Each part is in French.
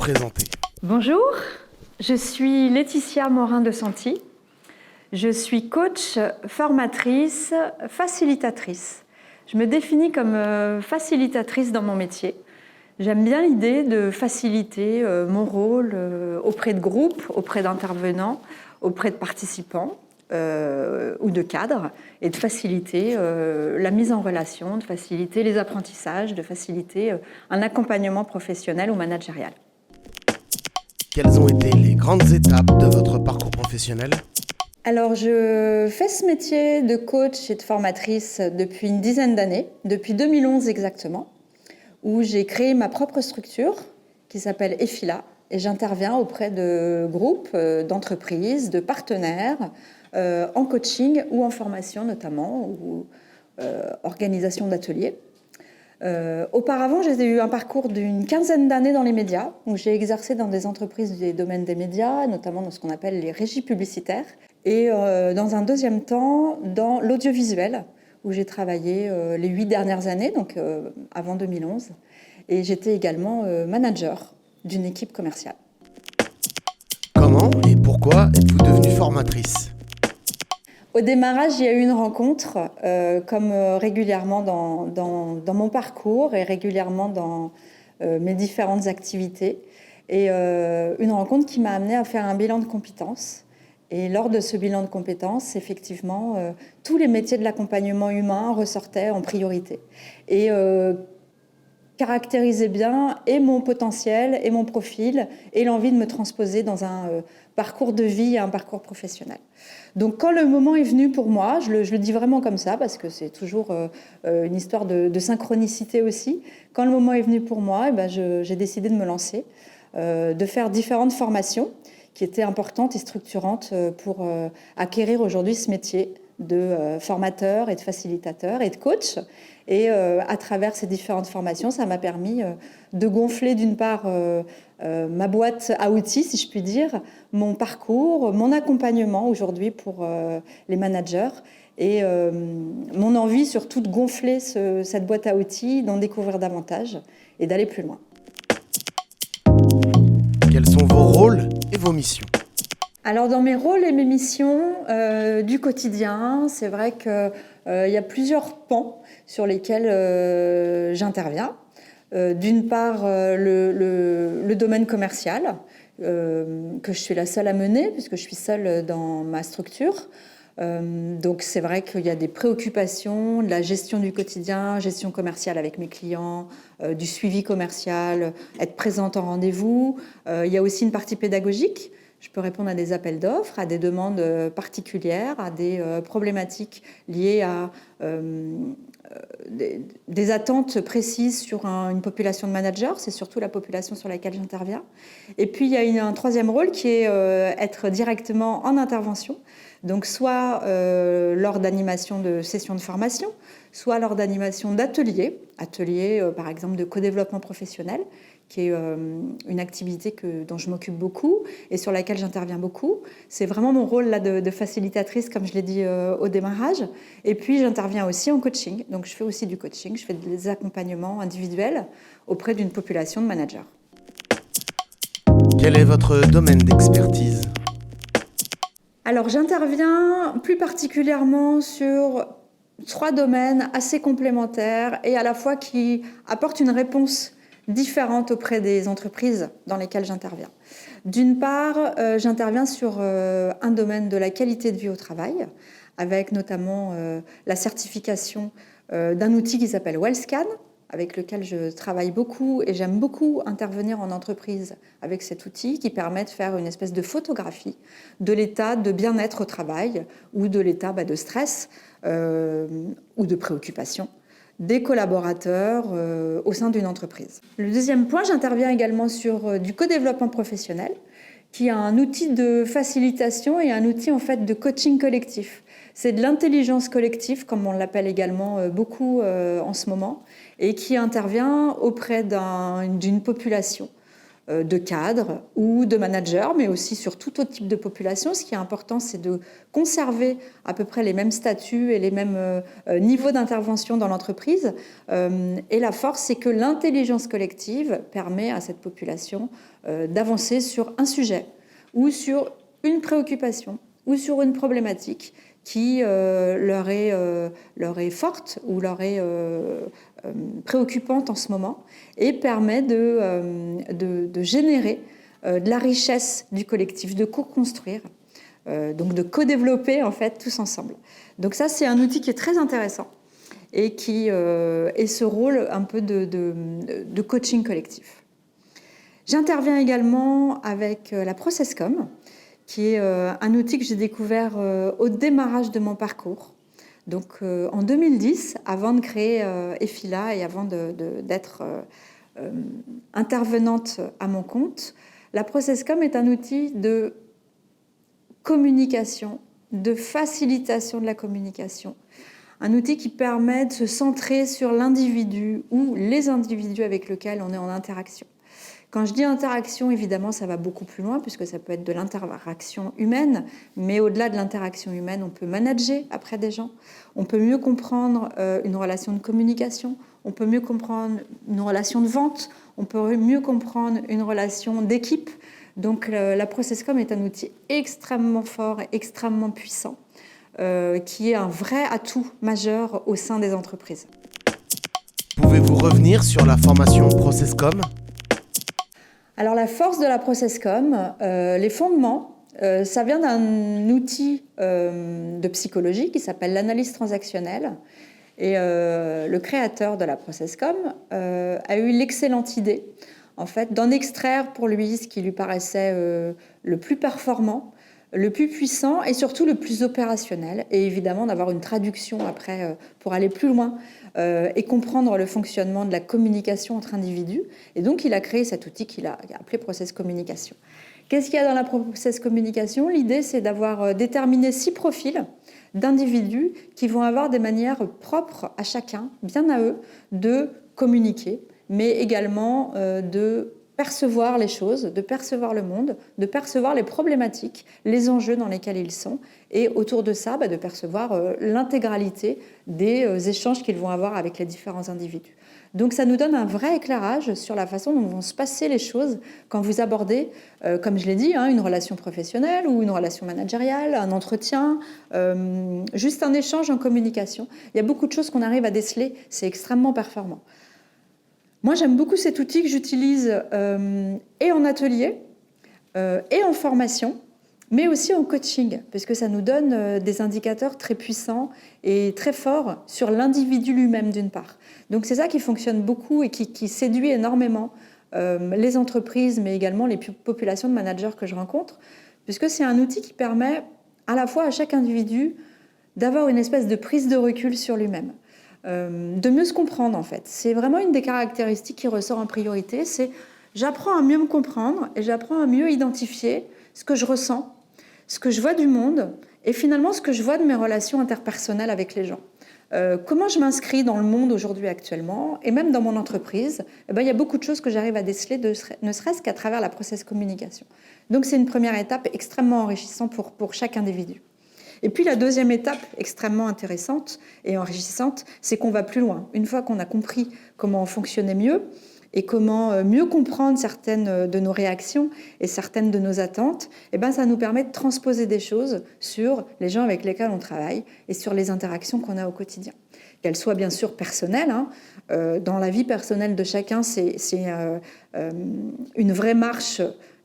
présenter. Bonjour, je suis Laetitia Morin de Santi. Je suis coach, formatrice, facilitatrice. Je me définis comme facilitatrice dans mon métier. J'aime bien l'idée de faciliter mon rôle auprès de groupes, auprès d'intervenants, auprès de participants ou de cadres, et de faciliter la mise en relation, de faciliter les apprentissages, de faciliter un accompagnement professionnel ou managérial. Quelles ont été les grandes étapes de votre parcours professionnel ? Alors, je fais ce métier de coach et de formatrice depuis une dizaine d'années, depuis 2011 exactement, où j'ai créé ma propre structure qui s'appelle EFILA, et j'interviens auprès de groupes, d'entreprises, de partenaires, en coaching ou en formation notamment, ou organisation d'ateliers. Auparavant, j'ai eu un parcours d'une quinzaine d'années dans les médias, où j'ai exercé dans des entreprises du domaine des médias, notamment dans ce qu'on appelle les régies publicitaires, et dans un deuxième temps, dans l'audiovisuel, où j'ai travaillé les 8 dernières années, donc avant 2011, et j'étais également manager d'une équipe commerciale. Comment et pourquoi êtes-vous devenue formatrice ? Au démarrage, il y a eu une rencontre, comme régulièrement dans mon parcours et régulièrement dans mes différentes activités, et une rencontre qui m'a amenée à faire un bilan de compétences. Et lors de ce bilan de compétences, effectivement, tous les métiers de l'accompagnement humain ressortaient en priorité et caractérisaient bien et mon potentiel et mon profil et l'envie de me transposer dans un parcours de vie et un parcours professionnel. Donc quand le moment est venu pour moi, je le dis vraiment comme ça parce que c'est toujours une histoire de synchronicité aussi, quand le moment est venu pour moi, j'ai décidé de me lancer, de faire différentes formations qui étaient importantes et structurantes pour acquérir aujourd'hui ce métier de formateur et de facilitateur et de coach. Et à travers ces différentes formations, ça m'a permis de gonfler d'une part ma boîte à outils, si je puis dire, mon parcours, mon accompagnement aujourd'hui pour les managers et mon envie surtout de gonfler cette boîte à outils, d'en découvrir davantage et d'aller plus loin. Quels sont vos rôles et vos missions ? Alors dans mes rôles et mes missions du quotidien, c'est vrai qu'il y a plusieurs pans sur lesquels j'interviens. D'une part, le domaine commercial, que je suis la seule à mener, puisque je suis seule dans ma structure. Donc c'est vrai qu'il y a des préoccupations, de la gestion du quotidien, gestion commerciale avec mes clients, du suivi commercial, être présente en rendez-vous. Il y a aussi une partie pédagogique. Je peux répondre à des appels d'offres, à des demandes particulières, à des problématiques liées à des attentes précises sur une population de managers. C'est surtout la population sur laquelle j'interviens. Et puis, il y a un troisième rôle qui est être directement en intervention. Donc, soit lors d'animation de sessions de formation, soit lors d'animation d'ateliers, par exemple de co-développement professionnel, qui est une activité dont je m'occupe beaucoup et sur laquelle j'interviens beaucoup. C'est vraiment mon rôle là, de facilitatrice, comme je l'ai dit au démarrage. Et puis, j'interviens aussi en coaching. Donc, je fais aussi du coaching. Je fais des accompagnements individuels auprès d'une population de managers. Quel est votre domaine d'expertise ? Alors, j'interviens plus particulièrement sur 3 domaines assez complémentaires et à la fois qui apportent une réponse différentes auprès des entreprises dans lesquelles j'interviens. D'une part, j'interviens sur un domaine de la qualité de vie au travail, avec notamment la certification d'un outil qui s'appelle WellScan, avec lequel je travaille beaucoup et j'aime beaucoup intervenir en entreprise avec cet outil qui permet de faire une espèce de photographie de l'état de bien-être au travail ou de l'état de stress ou de préoccupation des collaborateurs au sein d'une entreprise. Le deuxième point, j'interviens également sur du co-développement professionnel, qui est un outil de facilitation et un outil en fait de coaching collectif. C'est de l'intelligence collective, comme on l'appelle également beaucoup en ce moment, et qui intervient auprès d'une population de cadres ou de managers, mais aussi sur tout autre type de population. Ce qui est important, c'est de conserver à peu près les mêmes statuts et les mêmes niveaux d'intervention dans l'entreprise. Et la force, c'est que l'intelligence collective permet à cette population d'avancer sur un sujet ou sur une préoccupation ou sur une problématique qui leur est forte ou leur est préoccupante en ce moment et permet de générer de la richesse du collectif, de co-construire, donc de co-développer en fait tous ensemble. Donc ça, c'est un outil qui est très intéressant et qui est ce rôle un peu de coaching collectif. J'interviens également avec la ProcessCom, qui est un outil que j'ai découvert au démarrage de mon parcours. Donc en 2010, avant de créer EFILA et avant d'être intervenante à mon compte, la ProcessCom est un outil de communication, de facilitation de la communication. Un outil qui permet de se centrer sur l'individu ou les individus avec lesquels on est en interaction. Quand je dis interaction, évidemment, ça va beaucoup plus loin, puisque ça peut être de l'interaction humaine, mais au-delà de l'interaction humaine, on peut manager après des gens, on peut mieux comprendre une relation de communication, on peut mieux comprendre une relation de vente, on peut mieux comprendre une relation d'équipe. Donc la ProcessCom est un outil extrêmement fort et extrêmement puissant, qui est un vrai atout majeur au sein des entreprises. Pouvez-vous revenir sur la formation ProcessCom ? Alors la force de la ProcessCom, les fondements, ça vient d'un outil de psychologie qui s'appelle l'analyse transactionnelle. Et le créateur de la ProcessCom a eu l'excellente idée, en fait, d'en extraire pour lui ce qui lui paraissait le plus performant, le plus puissant et surtout le plus opérationnel. Et évidemment d'avoir une traduction après pour aller plus loin et comprendre le fonctionnement de la communication entre individus. Et donc, il a créé cet outil qu'il a appelé Process Communication. Qu'est-ce qu'il y a dans la Process Communication ? L'idée, c'est d'avoir déterminé 6 profils d'individus qui vont avoir des manières propres à chacun, bien à eux, de communiquer, mais également de percevoir les choses, de percevoir le monde, de percevoir les problématiques, les enjeux dans lesquels ils sont, et autour de ça, de percevoir l'intégralité des échanges qu'ils vont avoir avec les différents individus. Donc ça nous donne un vrai éclairage sur la façon dont vont se passer les choses quand vous abordez, comme je l'ai dit, une relation professionnelle ou une relation managériale, un entretien, juste un échange en communication. Il y a beaucoup de choses qu'on arrive à déceler, c'est extrêmement performant. Moi, j'aime beaucoup cet outil que j'utilise et en atelier et en formation, mais aussi en coaching, parce que ça nous donne des indicateurs très puissants et très forts sur l'individu lui-même, d'une part. Donc c'est ça qui fonctionne beaucoup et qui séduit énormément les entreprises, mais également les populations de managers que je rencontre, puisque c'est un outil qui permet à la fois à chaque individu d'avoir une espèce de prise de recul sur lui-même. De mieux se comprendre en fait. C'est vraiment une des caractéristiques qui ressort en priorité, c'est j'apprends à mieux me comprendre et j'apprends à mieux identifier ce que je ressens, ce que je vois du monde et finalement ce que je vois de mes relations interpersonnelles avec les gens. Comment je m'inscris dans le monde aujourd'hui actuellement et même dans mon entreprise, il y a beaucoup de choses que j'arrive à déceler, ne serait-ce qu'à travers la process communication. Donc c'est une première étape extrêmement enrichissante pour chaque individu. Et puis la deuxième étape extrêmement intéressante et enrichissante, c'est qu'on va plus loin. Une fois qu'on a compris comment fonctionner mieux et comment mieux comprendre certaines de nos réactions et certaines de nos attentes, ça nous permet de transposer des choses sur les gens avec lesquels on travaille et sur les interactions qu'on a au quotidien. Qu'elles soient bien sûr personnelles. Dans la vie personnelle de chacun, c'est une vraie marche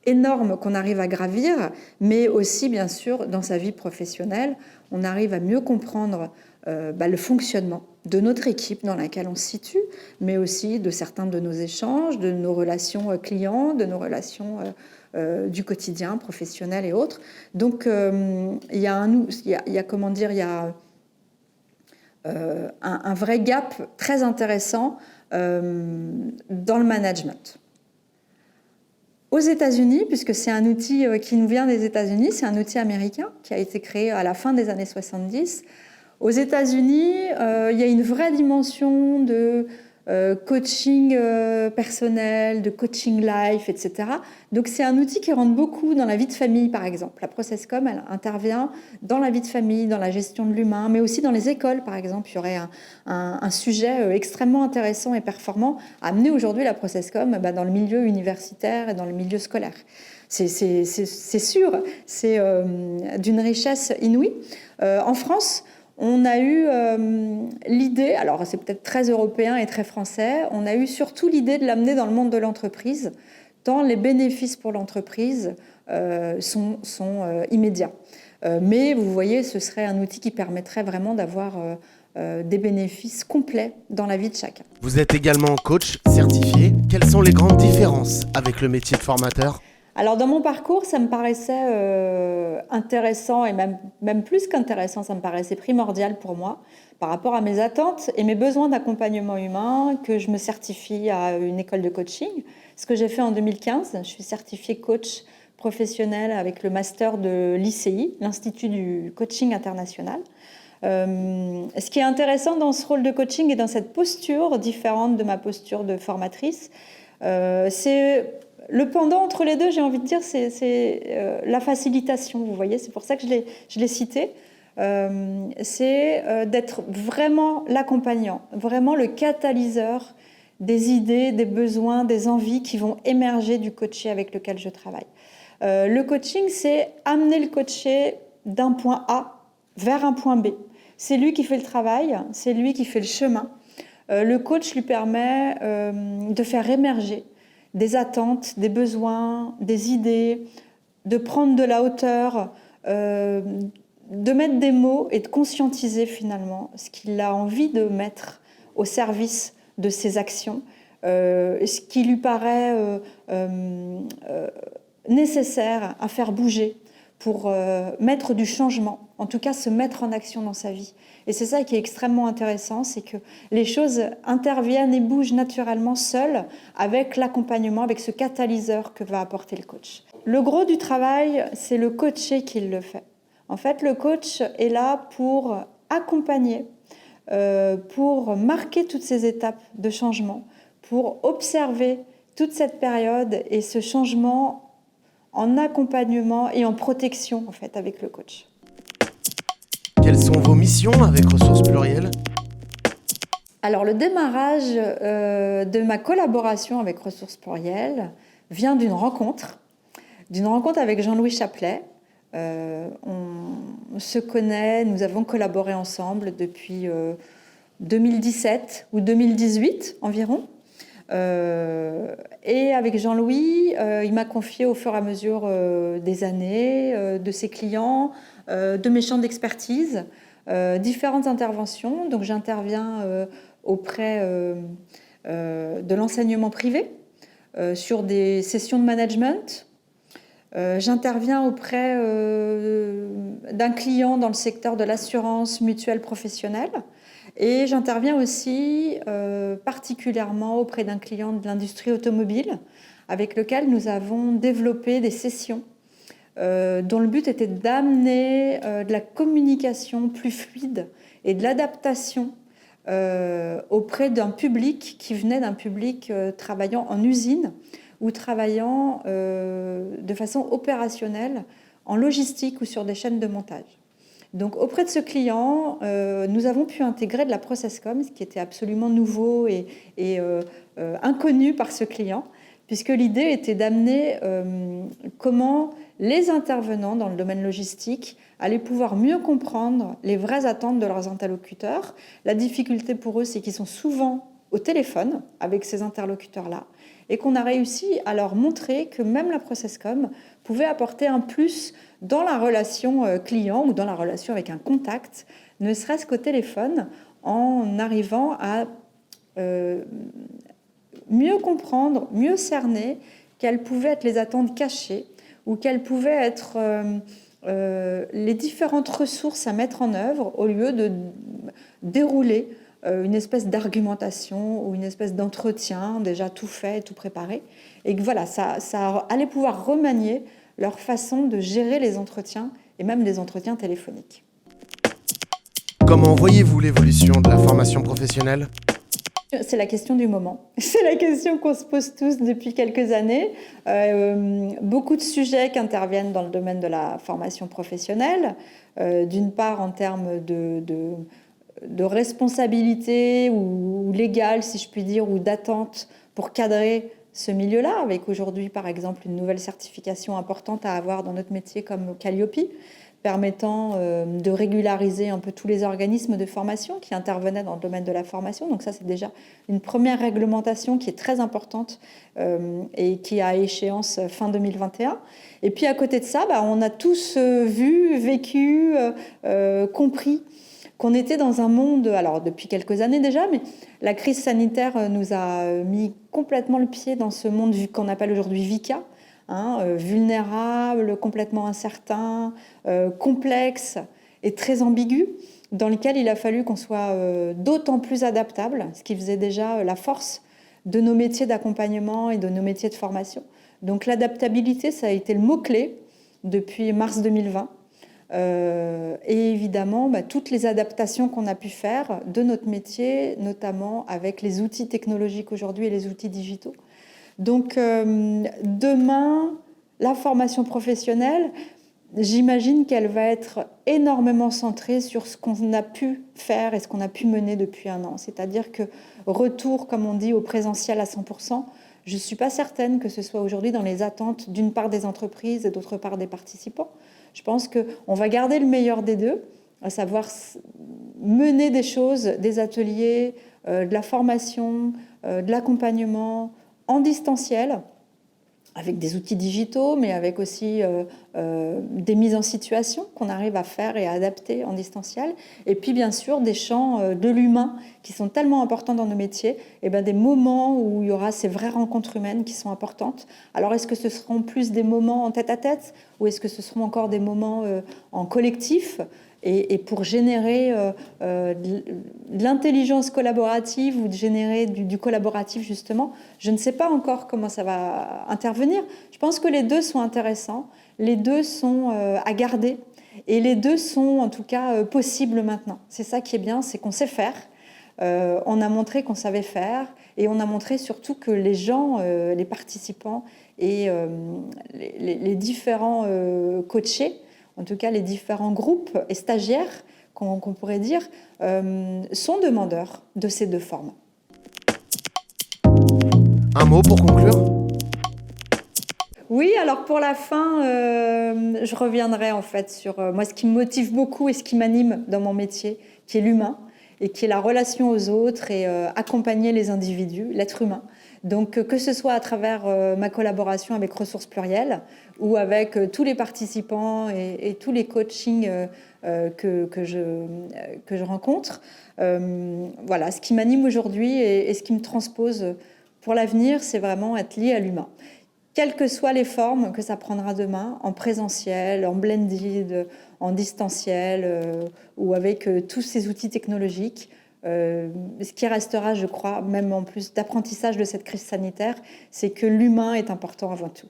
énorme qu'on arrive à gravir, mais aussi, bien sûr, dans sa vie professionnelle, on arrive à mieux comprendre le fonctionnement de notre équipe dans laquelle on se situe, mais aussi de certains de nos échanges, de nos relations clients, de nos relations du quotidien, professionnel et autres. Donc, il y a un vrai gap très intéressant dans le management. Aux États-Unis, puisque c'est un outil qui nous vient des États-Unis, c'est un outil américain qui a été créé à la fin des années 70. Aux États-Unis, il y a une vraie dimension de coaching personnel, de coaching life, etc. Donc c'est un outil qui rentre beaucoup dans la vie de famille, par exemple. La ProcessCom, elle intervient dans la vie de famille, dans la gestion de l'humain, mais aussi dans les écoles, par exemple. Il y aurait un sujet extrêmement intéressant et performant à amener aujourd'hui la ProcessCom dans le milieu universitaire et dans le milieu scolaire. C'est sûr, c'est d'une richesse inouïe. En France, on a eu l'idée, alors c'est peut-être très européen et très français, on a eu surtout l'idée de l'amener dans le monde de l'entreprise, tant les bénéfices pour l'entreprise sont immédiats. Mais vous voyez, ce serait un outil qui permettrait vraiment d'avoir des bénéfices complets dans la vie de chacun. Vous êtes également coach certifié. Quelles sont les grandes différences avec le métier de formateur ? Alors dans mon parcours, ça me paraissait intéressant et même plus qu'intéressant, ça me paraissait primordial pour moi par rapport à mes attentes et mes besoins d'accompagnement humain que je me certifie à une école de coaching. Ce que j'ai fait en 2015, je suis certifiée coach professionnel avec le master de l'ICI, l'Institut du coaching international. Ce qui est intéressant dans ce rôle de coaching et dans cette posture différente de ma posture de formatrice, c'est le pendant entre les deux, j'ai envie de dire, c'est la facilitation, vous voyez, c'est pour ça que je l'ai cité. C'est d'être vraiment l'accompagnant, vraiment le catalyseur des idées, des besoins, des envies qui vont émerger du coaché avec lequel je travaille. Le coaching, c'est amener le coaché d'un point A vers un point B. C'est lui qui fait le travail, c'est lui qui fait le chemin. Le coach lui permet de faire émerger des attentes, des besoins, des idées, de prendre de la hauteur, de mettre des mots et de conscientiser finalement ce qu'il a envie de mettre au service de ses actions, ce qui lui paraît nécessaire à faire bouger pour mettre du changement, en tout cas se mettre en action dans sa vie. Et c'est ça qui est extrêmement intéressant, c'est que les choses interviennent et bougent naturellement seules avec l'accompagnement, avec ce catalyseur que va apporter le coach. Le gros du travail, c'est le coaché qui le fait. En fait, le coach est là pour accompagner, pour marquer toutes ces étapes de changement, pour observer toute cette période et ce changement en accompagnement et en protection en fait, avec le coach. Quelles sont vos missions avec Ressources Plurielles ? Alors, le démarrage de ma collaboration avec Ressources Plurielles vient d'une rencontre avec Jean-Louis Chaplet. On se connaît, nous avons collaboré ensemble depuis 2017 ou 2018 environ. Et avec Jean-Louis, il m'a confié au fur et à mesure des années, de ses clients, de mes champs d'expertise, différentes interventions. Donc j'interviens auprès de l'enseignement privé sur des sessions de management. J'interviens auprès d'un client dans le secteur de l'assurance mutuelle professionnelle. Et j'interviens aussi particulièrement auprès d'un client de l'industrie automobile avec lequel nous avons développé des sessions dont le but était d'amener de la communication plus fluide et de l'adaptation auprès d'un public qui venait d'un public travaillant en usine ou travaillant de façon opérationnelle en logistique ou sur des chaînes de montage. Donc, auprès de ce client, nous avons pu intégrer de la ProcessCom, ce qui était absolument nouveau et inconnu par ce client, puisque l'idée était d'amener comment les intervenants dans le domaine logistique allaient pouvoir mieux comprendre les vraies attentes de leurs interlocuteurs. La difficulté pour eux, c'est qu'ils sont souvent au téléphone avec ces interlocuteurs-là, et qu'on a réussi à leur montrer que même la ProcessCom pouvait apporter un plus dans la relation client ou dans la relation avec un contact, ne serait-ce qu'au téléphone, en arrivant à mieux comprendre, mieux cerner quelles pouvaient être les attentes cachées ou quelles pouvaient être les différentes ressources à mettre en œuvre au lieu de dérouler une espèce d'argumentation ou une espèce d'entretien déjà tout fait, tout préparé. Et que voilà, ça allait pouvoir remanier leur façon de gérer les entretiens et même les entretiens téléphoniques. Comment voyez-vous l'évolution de la formation professionnelle ? C'est la question du moment. C'est la question qu'on se pose tous depuis quelques années. Beaucoup de sujets qui interviennent dans le domaine de la formation professionnelle, d'une part en termes de responsabilité ou légale, si je puis dire, ou d'attente pour cadrer ce milieu-là, avec aujourd'hui, par exemple, une nouvelle certification importante à avoir dans notre métier comme Calliope, permettant de régulariser un peu tous les organismes de formation qui intervenaient dans le domaine de la formation. Donc ça, c'est déjà une première réglementation qui est très importante et qui a échéance fin 2021. Et puis à côté de ça, on a tous vu, vécu, compris qu'on était dans un monde, alors depuis quelques années déjà, mais la crise sanitaire nous a mis complètement le pied dans ce monde qu'on appelle aujourd'hui VICA, vulnérable, complètement incertain, complexe et très ambigu, dans lequel il a fallu qu'on soit d'autant plus adaptable, ce qui faisait déjà la force de nos métiers d'accompagnement et de nos métiers de formation. Donc l'adaptabilité, ça a été le mot-clé depuis mars 2020. Et évidemment, toutes les adaptations qu'on a pu faire de notre métier, notamment avec les outils technologiques aujourd'hui et les outils digitaux. Donc demain, la formation professionnelle, j'imagine qu'elle va être énormément centrée sur ce qu'on a pu faire et ce qu'on a pu mener depuis un an. C'est-à-dire que retour, comme on dit, au présentiel à 100%, je ne suis pas certaine que ce soit aujourd'hui dans les attentes d'une part des entreprises et d'autre part des participants. Je pense qu'on va garder le meilleur des deux, à savoir mener des choses, des ateliers, de la formation, de l'accompagnement, en distanciel, avec des outils digitaux, mais avec aussi des mises en situation qu'on arrive à faire et à adapter en distanciel. Et puis, bien sûr, des champs de l'humain qui sont tellement importants dans nos métiers, et des moments où il y aura ces vraies rencontres humaines qui sont importantes. Alors, est-ce que ce seront plus des moments en tête-à-tête ou est-ce que ce seront encore des moments en collectif ? Et pour générer de l'intelligence collaborative ou de générer du collaboratif, justement, je ne sais pas encore comment ça va intervenir. Je pense que les deux sont intéressants, les deux sont à garder et les deux sont en tout cas possibles maintenant. C'est ça qui est bien, c'est qu'on sait faire. On a montré qu'on savait faire et on a montré surtout que les gens, les participants et les différents coachés, en tout cas les différents groupes et stagiaires, qu'on pourrait dire, sont demandeurs de ces deux formes. Un mot pour conclure ? Oui, alors pour la fin, je reviendrai en fait sur moi ce qui me motive beaucoup et ce qui m'anime dans mon métier, qui est l'humain et qui est la relation aux autres et accompagner les individus, l'être humain. Donc que ce soit à travers ma collaboration avec Ressources Plurielles ou avec tous les participants et tous les coachings que je rencontre, voilà, ce qui m'anime aujourd'hui et ce qui me transpose pour l'avenir, c'est vraiment être lié à l'humain. Quelles que soient les formes que ça prendra demain, en présentiel, en blended, en distanciel ou avec tous ces outils technologiques, ce qui restera, je crois, même en plus d'apprentissage de cette crise sanitaire, c'est que l'humain est important avant tout.